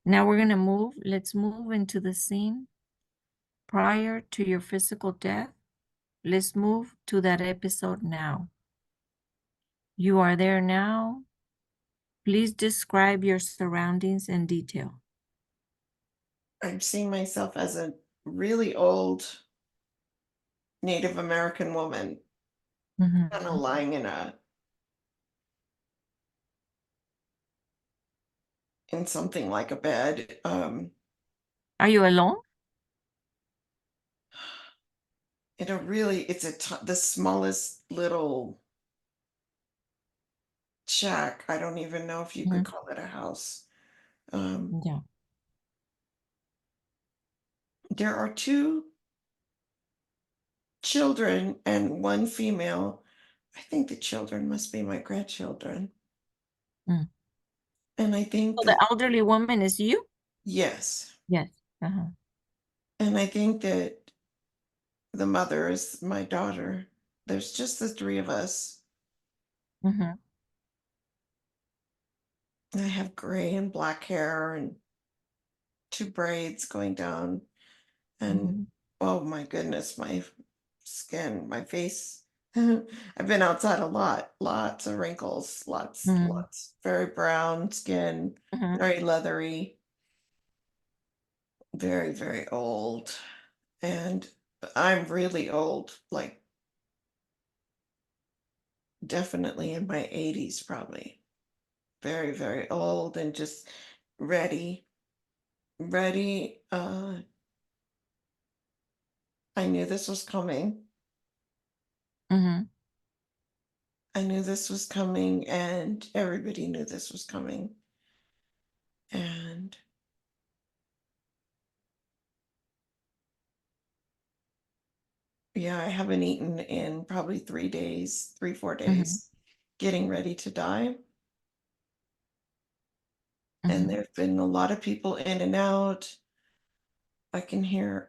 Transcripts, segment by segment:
Now we're going to move. Let's move into the scene prior to your physical death. Let's move to that episode now. You are there now. Please describe your surroundings in detail. I'm seeing myself as a really old Native American woman, kind of lying in something like a bed. Are you alone? It's the smallest little shack. I don't even know if you could call it a house. Yeah. There are two children and one female. I think the children must be my grandchildren. Mm. And I think So the that, elderly woman is you? yes. Yes. Uh-huh. And I think that the mother is my daughter. There's just the three of us. Mm-hmm. I have gray and black hair and two braids going down. And Mm-hmm. oh my goodness, my skin, my face. I've been outside a lot, lots of wrinkles, Mm-hmm. lots. Very brown skin, Mm-hmm. very leathery, very, very old. And I'm really old, like definitely in my 80s, probably. Very, very old and just ready, ready. I knew this was coming. Mm-hmm. I knew this was coming, and everybody knew this was coming. And yeah, I haven't eaten in probably 3 days, 4 days, getting ready to die. And Mm-hmm. there have been a lot of people in and out. I can hear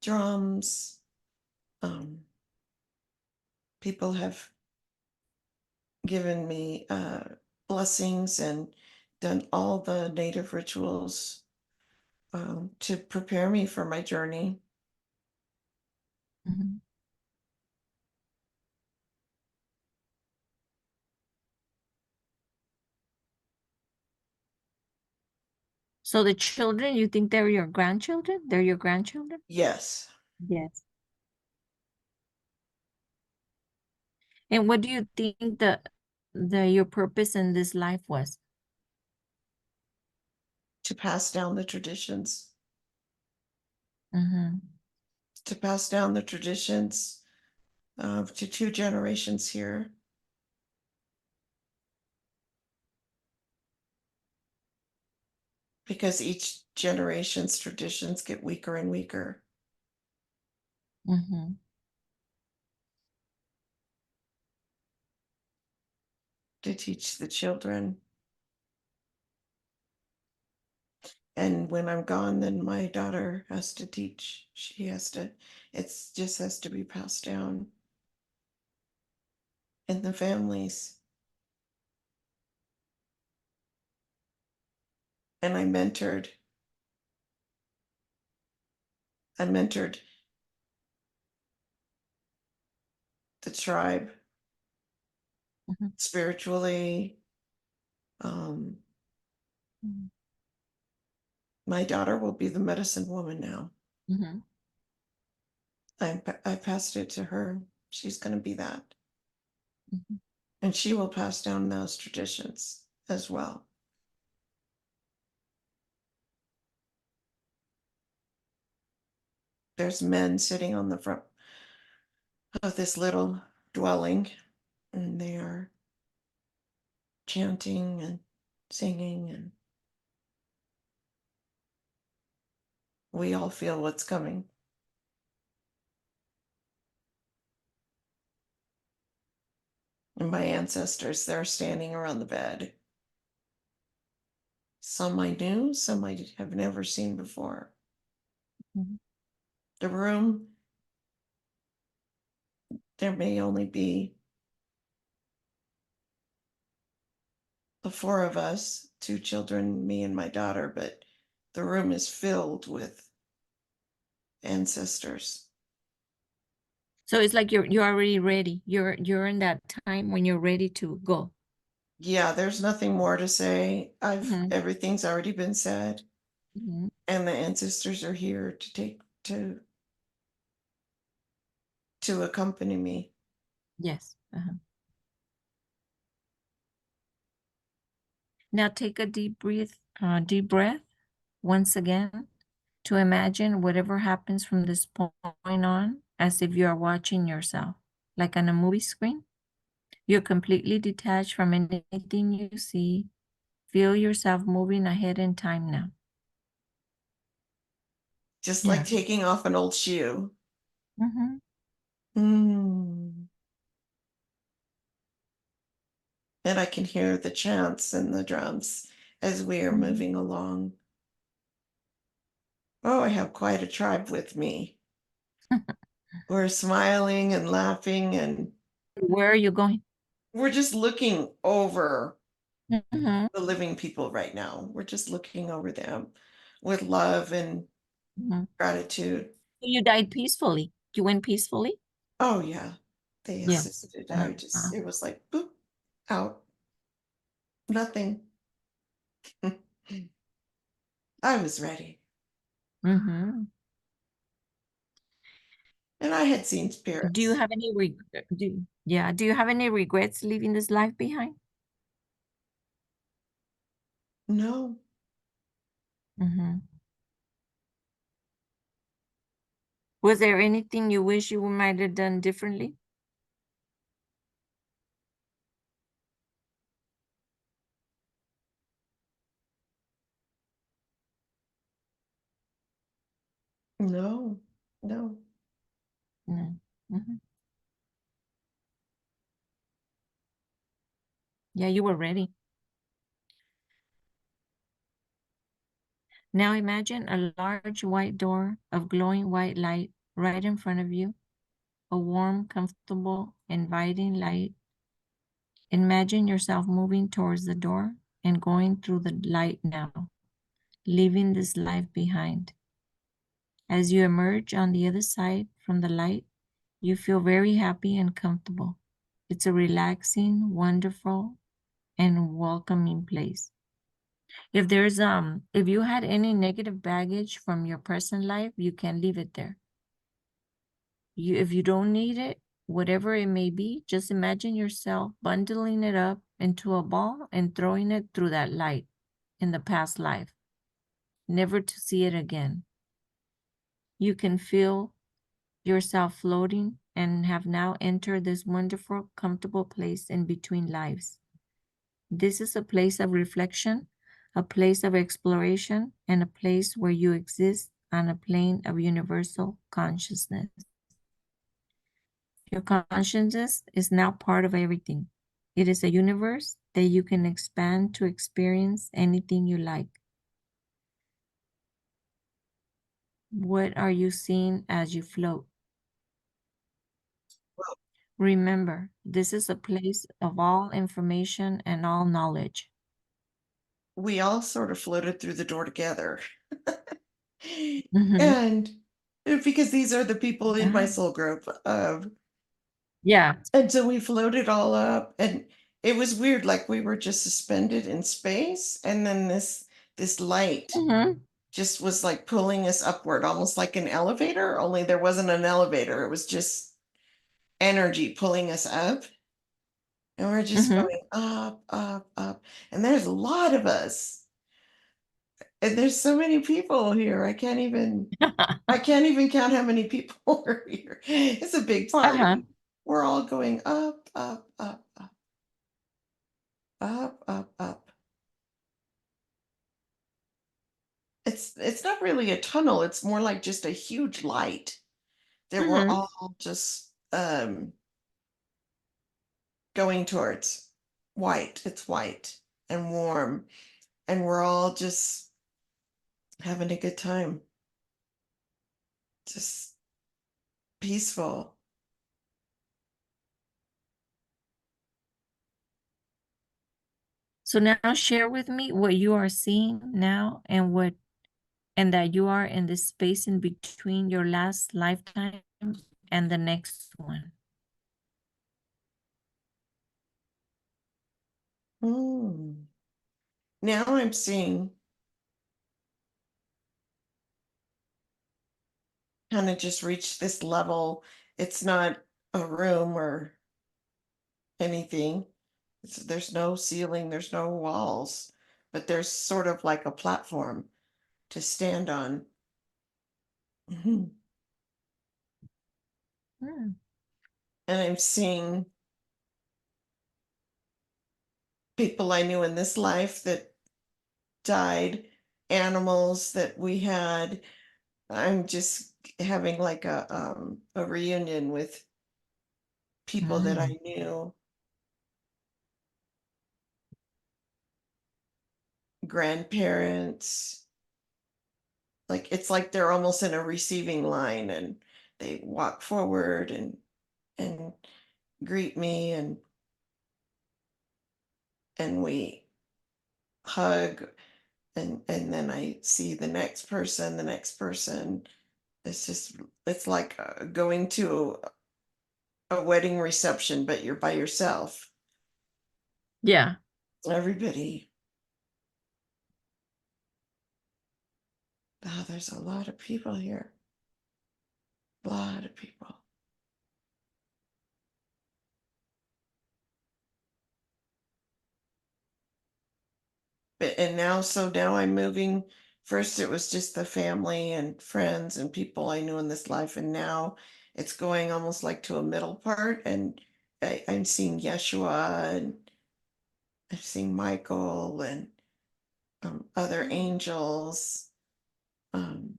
drums. Um, People have given me blessings and done all the native rituals to prepare me for my journey. Mm-hmm. So the children, you think they're your grandchildren? They're your grandchildren? Yes, Yes. And what do you think the your purpose in this life was? to pass down the traditions, Mm-hmm. to pass down the traditions to two generations here. Because each generation's traditions get weaker and weaker. Mm-hmm. To teach the children. And when I'm gone, then my daughter has to teach. She has to, it's just has to be passed down in the families. And I mentored the tribe Mm-hmm. spiritually. Um, my daughter will be the medicine woman now. Mm-hmm. I passed it to her. She's going to be that. Mm-hmm. And she will pass down those traditions as well. There's men sitting on the front of this little dwelling, and they are chanting and singing, and we all feel what's coming. And my ancestors, they're standing around the bed. Some I knew, some I have never seen before. Mm-hmm. The room, there may only be the four of us, two children, me and my daughter, but the room is filled with ancestors. So it's like you're already ready. You're in that time when you're ready to go. Yeah, there's nothing more to say. Mhm. Everything's already been said, Mhm. and the ancestors are here to take to accompany me. Yes. Now take a deep breath once again to imagine whatever happens from this point on as if you are watching yourself, like on a movie screen. You're completely detached from anything you see. Feel yourself moving ahead in time now. Just like Yeah. taking off an old shoe. Mm-hmm. Mm. And I can hear the chants and the drums as we are Mm-hmm. moving along. Oh, I have quite a tribe with me. We're smiling and laughing, and Where are you going? we're just looking over Mm-hmm. the living people right now. We're just looking over them with love and Mm-hmm. gratitude. You died peacefully. You went peacefully? Oh, yeah. They Yes. assisted. It was like, boop, out, nothing. I was ready. Mm-hmm. And I had seen Do you spirits. have any do you have any regrets leaving this life behind? No, Mm-hmm. Was there anything you wish you might have done differently? no, no. No. Mhm. Yeah, you were ready. Now imagine a large white door of glowing white light right in front of you, a warm, comfortable, inviting light. Imagine yourself moving towards the door and going through the light now, leaving this life behind. As you emerge on the other side from the light, you feel very happy and comfortable. It's a relaxing, wonderful, and welcoming place. If you had any negative baggage from your present life, you can leave it there. If you don't need it, whatever it may be, just imagine yourself bundling it up into a ball and throwing it through that light in the past life, never to see it again. You can feel yourself floating and have now entered this wonderful, comfortable place in between lives. This is a place of reflection, a place of exploration, and a place where you exist on a plane of universal consciousness. Your consciousness is now part of everything. It is a universe that you can expand to experience anything you like. What are you seeing as you float? Well, Remember, this is a place of all information and all knowledge. we all sort of floated through the door together. Mhm. And because these are the people in my Ah, soul group. yeah. And so we floated all up, and it was weird, like we were just suspended in space, and then this light Mhm. just was like pulling us upward, almost like an elevator, only there wasn't an elevator. It was just energy pulling us up. And we're just Mhm. going up, up, up. And there's a lot of us. And there's so many people here. I can't even count how many people are here. It's a big Uh-huh. party. We're all going up, up, up, up, up, up, up. It's not really a tunnel. It's more like just a huge light that we're Mhm. all just going towards. White. It's white and warm, and we're all just having a good time. Just peaceful. So now share with me what you are seeing now and that you are in this space in between your last lifetime and the next one. Now I'm seeing kind of just reach this level. It's not a room or anything. There's no ceiling, there's no walls, but there's sort of like a platform to stand on. And Mm. I'm seeing people I knew in this life that died, animals that we had. I'm just having like a reunion with people that I Mm. knew, grandparents. Like it's like they're almost in a receiving line and they walk forward and greet me and we hug and then I see the next person. It's just it's like going to a wedding reception, but you're by yourself. Yeah. Everybody. Oh, there's a lot of people here. A lot of people. But and now so now I'm moving. First it was just the family and friends and people I knew in this life, and now it's going almost like to a middle part, and I'm seeing Yeshua and I'm seeing Michael and other angels, um,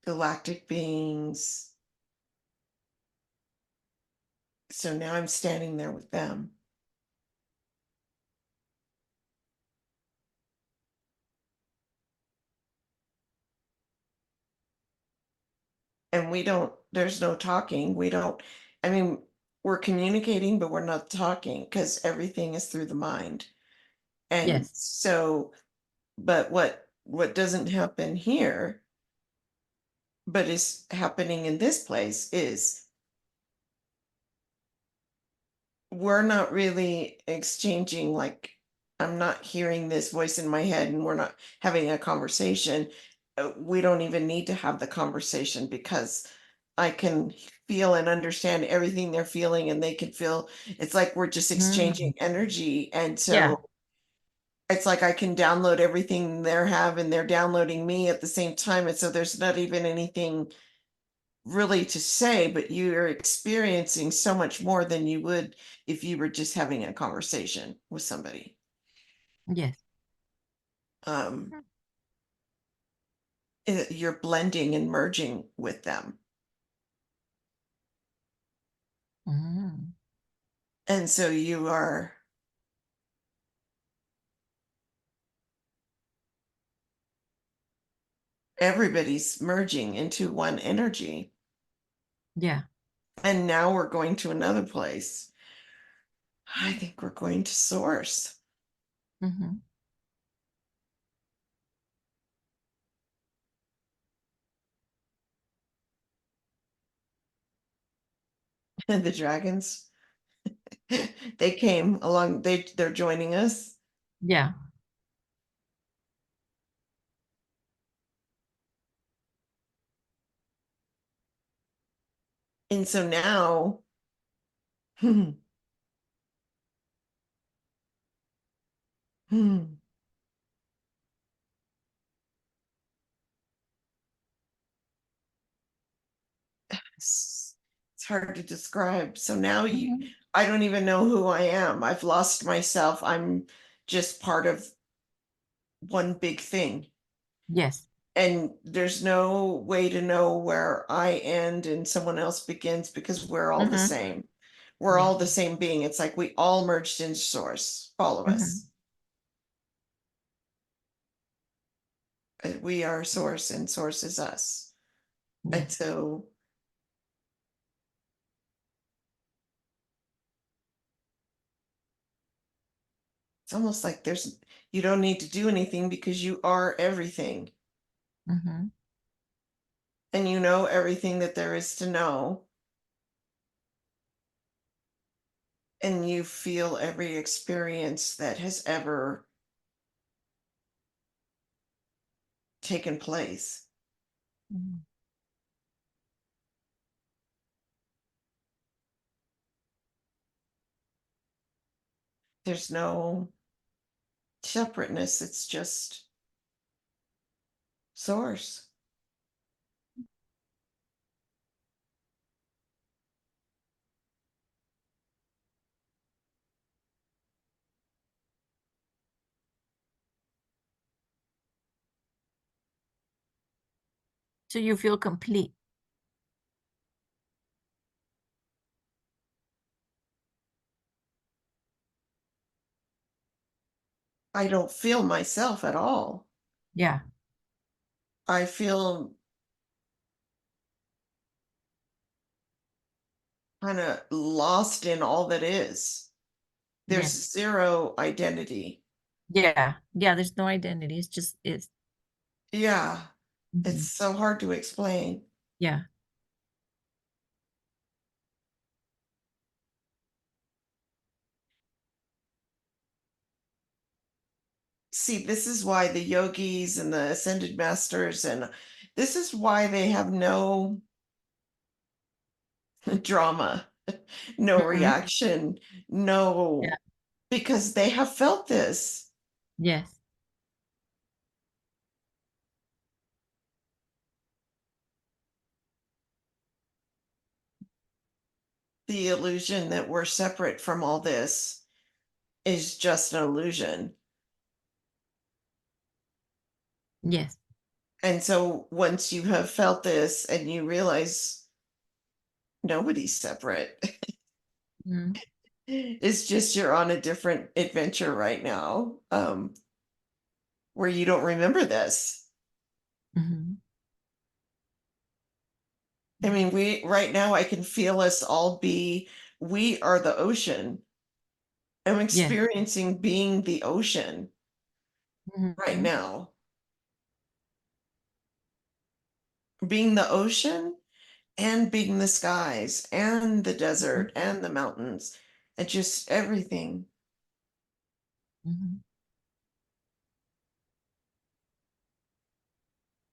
galactic beings. So now I'm standing there with them. And we don't, there's no talking. We don't, I mean, we're communicating, but we're not talking because everything is through the mind. And Yes. so, but what doesn't happen here, but is happening in this place is we're not really exchanging, like I'm not hearing this voice in my head and we're not having a conversation. We don't even need to have the conversation because I can feel and understand everything they're feeling and they can feel. It's like we're just exchanging Mm. energy, and Yeah. so it's like I can download everything they're have and they're downloading me at the same time, and so there's not even anything really to say, but you're experiencing so much more than you would if you were just having a conversation with somebody. Yes. Um, you're blending and merging with them. Mm. And so you are, everybody's merging into one energy. Yeah. And now we're going to another place. I think we're going to source. Mm-hmm. And the dragons, they came along, they're joining us. Yeah. And so now, hmm, hmm, it's hard to describe. So now Mm-hmm. I don't even know who I am. I've lost myself. I'm just part of one big thing. Yes. And there's no way to know where I end and someone else begins because we're all the Mm-hmm. same. We're Yeah. all the same being. It's like we all merged in source, all of Mm-hmm. us. We are source and source is us. And Yes. so It's almost like you don't need to do anything because you are everything. Mm-hmm. And you know everything that there is to know. And you feel every experience that has ever taken place. Mm-hmm. There's no separateness, it's just source. So you feel complete. I don't feel myself at all. Yeah. I feel kind of lost in all that is. There's Yes. zero identity. Yeah. Yeah. There's no identity. It's just is. Yeah, it's Mm-hmm. so hard to explain. Yeah. See, this is why the yogis and the ascended masters, and this is why they have no drama, no Mm-hmm. reaction, Yeah. no, because they have felt this. Yes. The illusion that we're separate from all this is just an illusion. Yes. And so once you have felt this and you realize nobody's separate, Mm-hmm. it's just you're on a different adventure right now, where you don't remember this. Mm-hmm. I mean, we right now I can feel us all we are the ocean. I'm Yes. experiencing being the ocean right Mm-hmm. now. Being the ocean and being the skies and the desert and the mountains and just everything. Mm-hmm.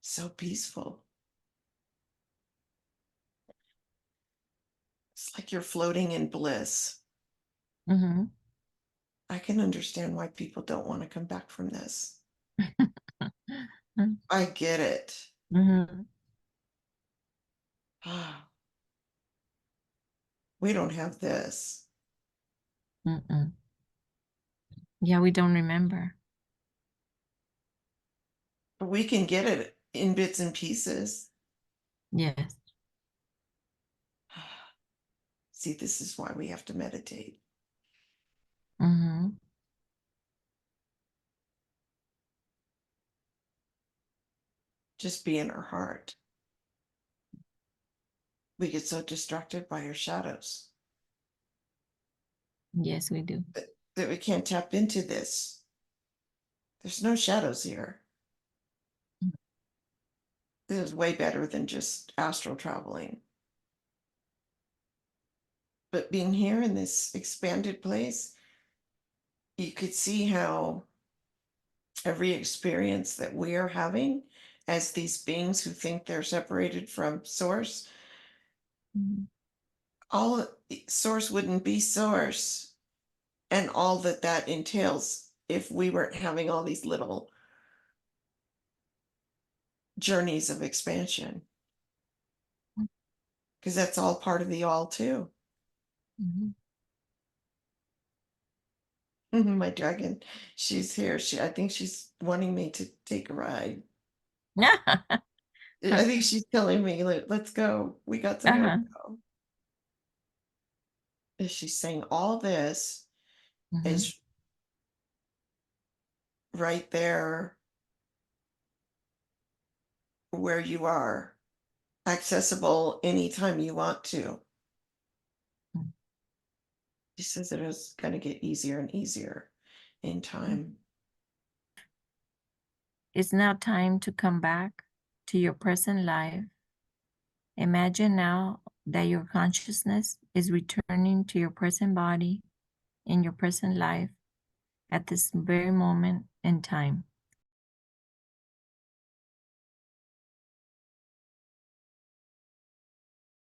So peaceful. It's like you're floating in bliss. Mm-hmm. I can understand why people don't want to come back from this. I get it. Mm-hmm. We don't have this. Mm-mm. Yeah, we don't remember. But we can get it in bits and pieces. Yes. See, this is why we have to meditate. Mm-hmm. Just be in our heart. We get so distracted by our shadows Yes, we do. that we can't tap into this. There's no shadows here. This is way better than just astral traveling. But being here in this expanded place, you could see how every experience that we are having as these beings who think they're separated from source, Mm-hmm. all source wouldn't be source, and all that that entails if we weren't having all these little journeys of expansion, because that's all part of the all too. Mm-hmm. My dragon, she's here. I think she's wanting me to take a ride. I think she's telling me, let's go. We got somewhere to Uh-huh. go." And she's saying all this Mm-hmm. is right there where you are, accessible anytime you want to. She says it is going to get easier and easier. in time. It's now time to come back to your present life. Imagine now that your consciousness is returning to your present body in your present life at this very moment in time.